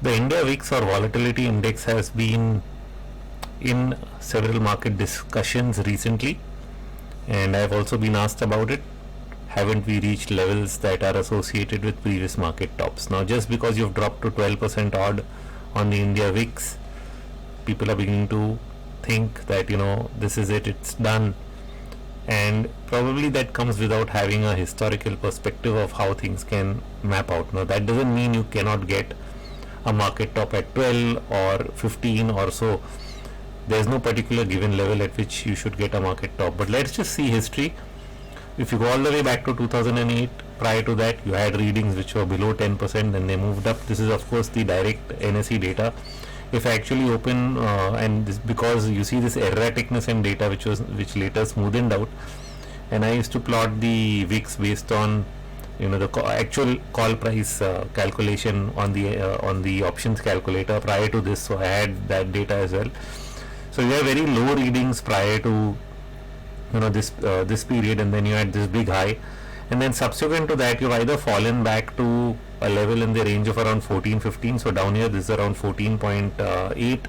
The India VIX or volatility index has been in several market discussions recently, and I've also been asked about it. Haven't we reached levels that are associated with previous market tops? Now, just because you've dropped to 12% odd on the India VIX, people are beginning to think that, this is it, it's done. And probably that comes without having a historical perspective of how things can map out. Now, that doesn't mean you cannot get a market top at 12 or 15 or so. There's no particular given level at which you should get a market top. But let's just see history. If you go all the way back to 2008, prior to that you had readings which were below 10%, then they moved up. This is of course the direct NSE data. If I actually open and this, because you see this erraticness in data which later smoothened out, and I used to plot the VIX based on the actual call price calculation on the options calculator prior to this, so I had that data as well. So you have very low readings prior to this period, and then you had this big high, and then subsequent to that you've either fallen back to a level in the range of around 14-15. So down here this is around 14.8,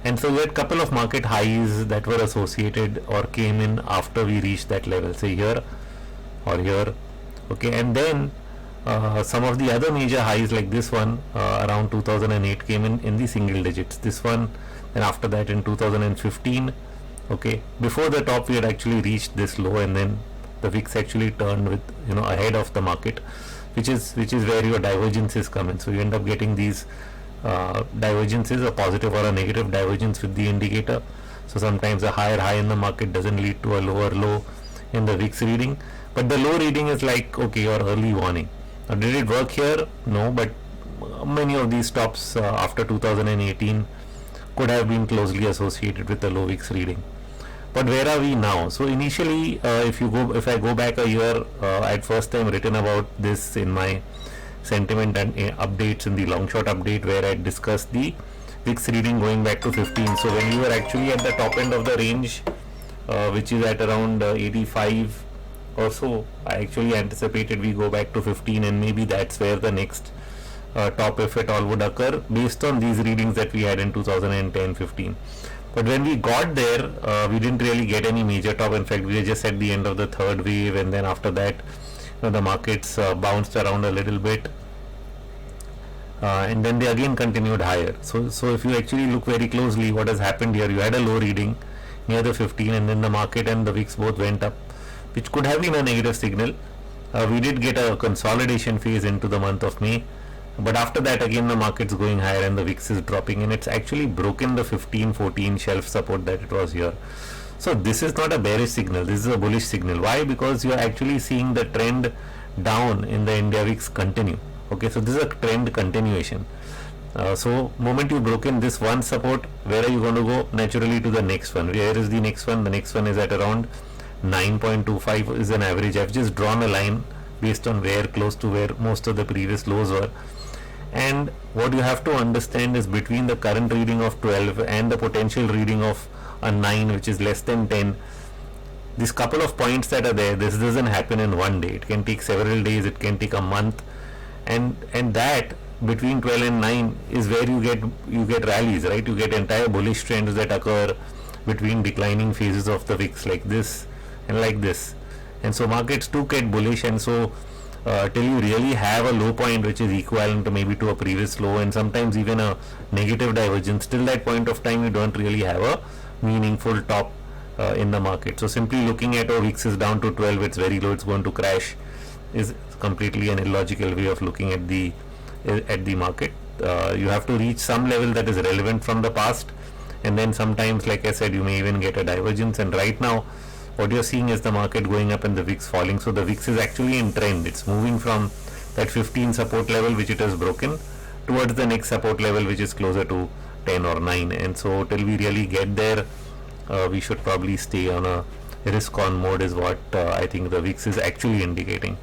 and so we had couple of market highs that were associated or came in after we reached that level, say here or here. Okay, and then some of the other major highs like this one around 2008 came in the single digits. This one, and after that in 2015. Okay, before the top we had actually reached this low, and then the VIX actually turned with ahead of the market, which is where your divergences come in. So you end up getting these divergences, a positive or a negative divergence with the indicator. So sometimes a higher high in the market doesn't lead to a lower low in the VIX reading, but the low reading is like, okay, your early warning. Now, did it work here? No, but many of these tops after 2018 could have been closely associated with the low VIX reading. But where are we now? So initially, if I go back a year, I'd first time written about this in my sentiment and updates in the long short update, where I discussed the VIX reading going back to 15. So when we were actually at the top end of the range, which is at around 85 or so, I actually anticipated we go back to 15, and maybe that's where the next top, if at all, would occur based on these readings that we had in 2010-15. But when we got there, we didn't really get any major top. In fact, we were just at the end of the third wave, and then after that the markets bounced around a little bit, and then they again continued higher. So if you actually look very closely, what has happened here, you had a low reading near the 15, and then the market and the VIX both went up, which could have been a negative signal. We did get a consolidation phase into the month of May, but after that again the market's going higher and the VIX is dropping, and it's actually broken the 15-14 shelf support that it was here. So this is not a bearish signal, this is a bullish signal. Why? Because you are actually seeing the trend down in the India VIX continue. Okay, so this is a trend continuation. So moment you've broken this one support, where are you going to go? Naturally to the next one. Where is the next one? The next one is at around 9.25 is an average. I've just drawn a line based on where close to where most of the previous lows were. And what you have to understand is between the current reading of 12 and the potential reading of a 9, which is less than 10, these couple of points that are there, this doesn't happen in one day. It can take several days, it can take a month, and that between 12 and 9 is where you get rallies, right? You get entire bullish trends that occur between declining phases of the VIX, like this and like this. And so markets do get bullish, and so till you really have a low point which is equivalent to maybe to a previous low, and sometimes even a negative divergence, till that point of time you don't really have a meaningful top in the market. So simply looking at, oh, VIX is down to 12, it's very low, it's going to crash, is completely an illogical way of looking at the market. You have to reach some level that is relevant from the past, and then sometimes, like I said, you may even get a divergence. And right now what you're seeing is the market going up and the VIX falling. So the VIX is actually in trend. It's moving from that 15 support level which it has broken towards the next support level which is closer to 10 or 9. And so till we really get there, we should probably stay on a risk on mode, is what I think the VIX is actually indicating.